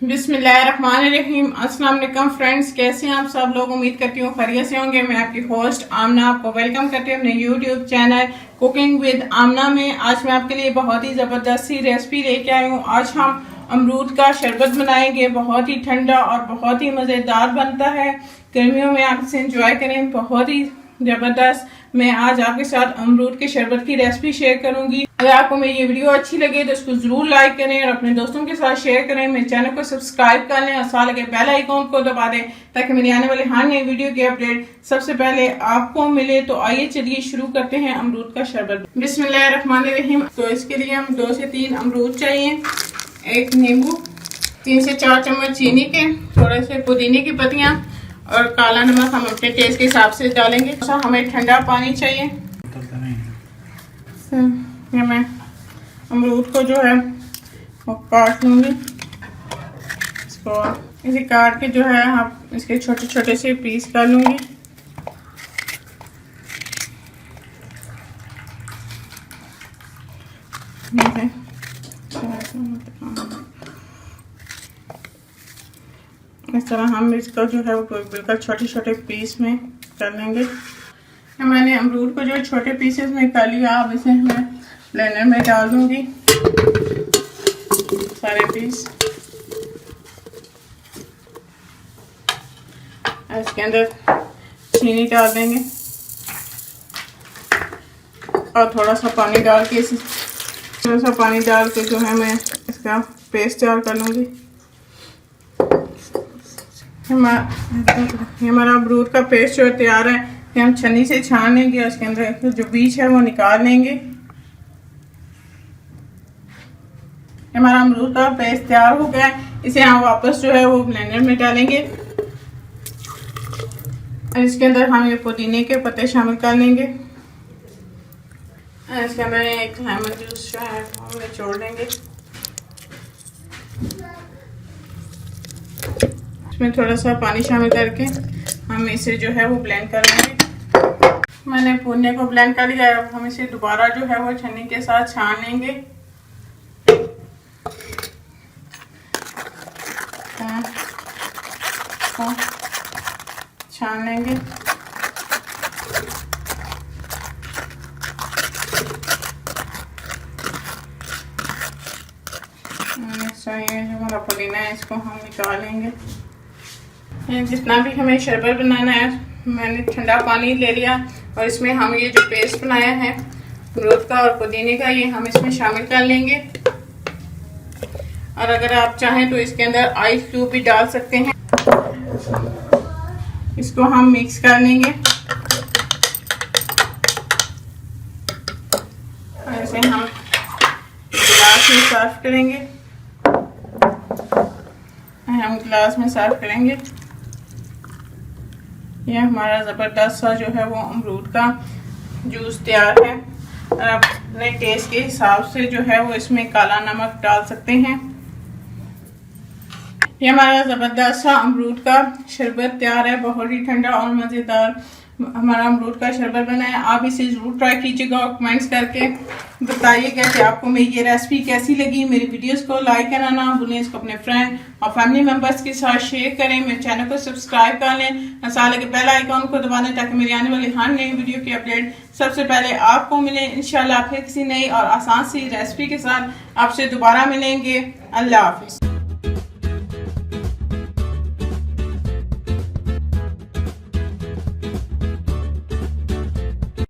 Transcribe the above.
बिस्मिल्लाहिर्रहमानिर्रहीम। अस्सलाम वालेकुम फ्रेंड्स, कैसे हैं आप सब लोग। उम्मीद करती हूँ खैरियत से होंगे। मैं आपकी होस्ट आमना आपको वेलकम करती हूँ अपने यूट्यूब चैनल कुकिंग विद आमना में। आज मैं आपके लिए बहुत ही ज़बरदस्त सी रेसिपी लेके आई हूँ। आज हम अमरूद का शरबत बनाएंगे। बहुत ही ठंडा और बहुत ही मज़ेदार बनता है। गर्मियों में आप इसे इंजॉय करें, बहुत ही ज़बरदस्त। मैं आज आपके साथ अमरूद के शरबत की रेसिपी शेयर करूंगी। अगर आपको मेरी ये वीडियो अच्छी लगे तो इसको जरूर लाइक करें और अपने दोस्तों के साथ शेयर करें। मेरे चैनल को सब्सक्राइब कर लें और साथ लगे बेल आइकॉन को दबा दें ताकि मेरी आने वाले हर नई वीडियो की अपडेट सबसे पहले आपको मिले। तो आइए चलिए शुरू करते हैं अमरूद का शरबत। बिस्मिल्लाहिर्रहमानिर्रहीम। तो इसके लिए हम 2 से 3 अमरूद चाहिए, 1 नींबू, 3 से 4 चम्मच चीनी के, थोड़े से पुदीने की पत्तियां और काला नमक हम अपने टेस्ट के हिसाब से डालेंगे। तो हमें ठंडा पानी चाहिए। ये मैं अमरूद को जो है वो काट लूँगी। इसको इसे काट के जो है आप इसके छोटे छोटे से पीस कर लूँगी। इस तरह हम इसको जो है वो बिल्कुल छोटे छोटे पीस में कर लेंगे। मैंने अमरूद को जो छोटे पीसेस में कर लिया, अब इसे मैं ब्लेंडर में डाल दूंगी सारे पीस। इसके अंदर चीनी डाल देंगे और थोड़ा सा पानी डाल के जो है मैं इसका पेस्ट तैयार कर लूँगी। हमारा अमरूद का पेस्ट जो तैयार है, हम छन्नी से छान लेंगे और इसके अंदर जो बीज है वो निकाल लेंगे। हमारा अमरूद का पेस्ट तैयार हो गया है। इसे हम वापस जो है वो ब्लेंडर में डालेंगे और इसके अंदर हम ये पुदीने के पत्ते शामिल कर लेंगे। और इसके अंदर एक लेमन जूस जो है वो निचोड़ लेंगे। इसमें थोड़ा सा पानी शामिल करके हम इसे जो है वो ब्लेंड कर लेंगे। मैंने पुदीने को ब्लेंड कर लिया है। अब हम इसे दोबारा जो है वो छन्नी के साथ छान लेंगे। छान लेंगे। ये जो हमारा पुदीना है इसको हम निकालेंगे। जितना भी हमें शरबत बनाना है, मैंने ठंडा पानी ले लिया और इसमें हम ये जो पेस्ट बनाया है अमरूद का और पुदीने का, ये हम इसमें शामिल कर लेंगे। और अगर आप चाहें तो इसके अंदर आइस क्यूब भी डाल सकते हैं। इसको हम मिक्स कर लेंगे। ऐसे हम गिलास में सर्व करेंगे। हम गिलास में सर्व करेंगे। यह हमारा ज़बरदस्त सा जो है वो अमरूद का जूस तैयार है। और आप अपने टेस्ट के हिसाब से जो है वो इसमें काला नमक डाल सकते हैं। ये हमारा ज़बरदस्त सा अमरूद का शरबत तैयार है। बहुत ही ठंडा और मज़ेदार हमारा अमरूद का शरबत बना है। आप इसे ज़रूर ट्राई कीजिएगा और कमेंट्स करके बताइएगा कि आपको मेरी ये रेसिपी कैसी लगी। मेरी वीडियोस को लाइक करना ना भूलें। इसको अपने फ्रेंड और फैमिली मेम्बर्स के साथ शेयर करें। मेरे चैनल को सब्सक्राइब कर लें, साथ लगे बेल आइकॉन को दबा दें ताकि मेरी आने वाली हर नई वीडियो की अपडेट सबसे पहले आपको मिले। इंशाल्लाह फिर किसी नई और आसान सी रेसिपी के साथ आपसे दोबारा मिलेंगे। अल्लाह हाफिज़।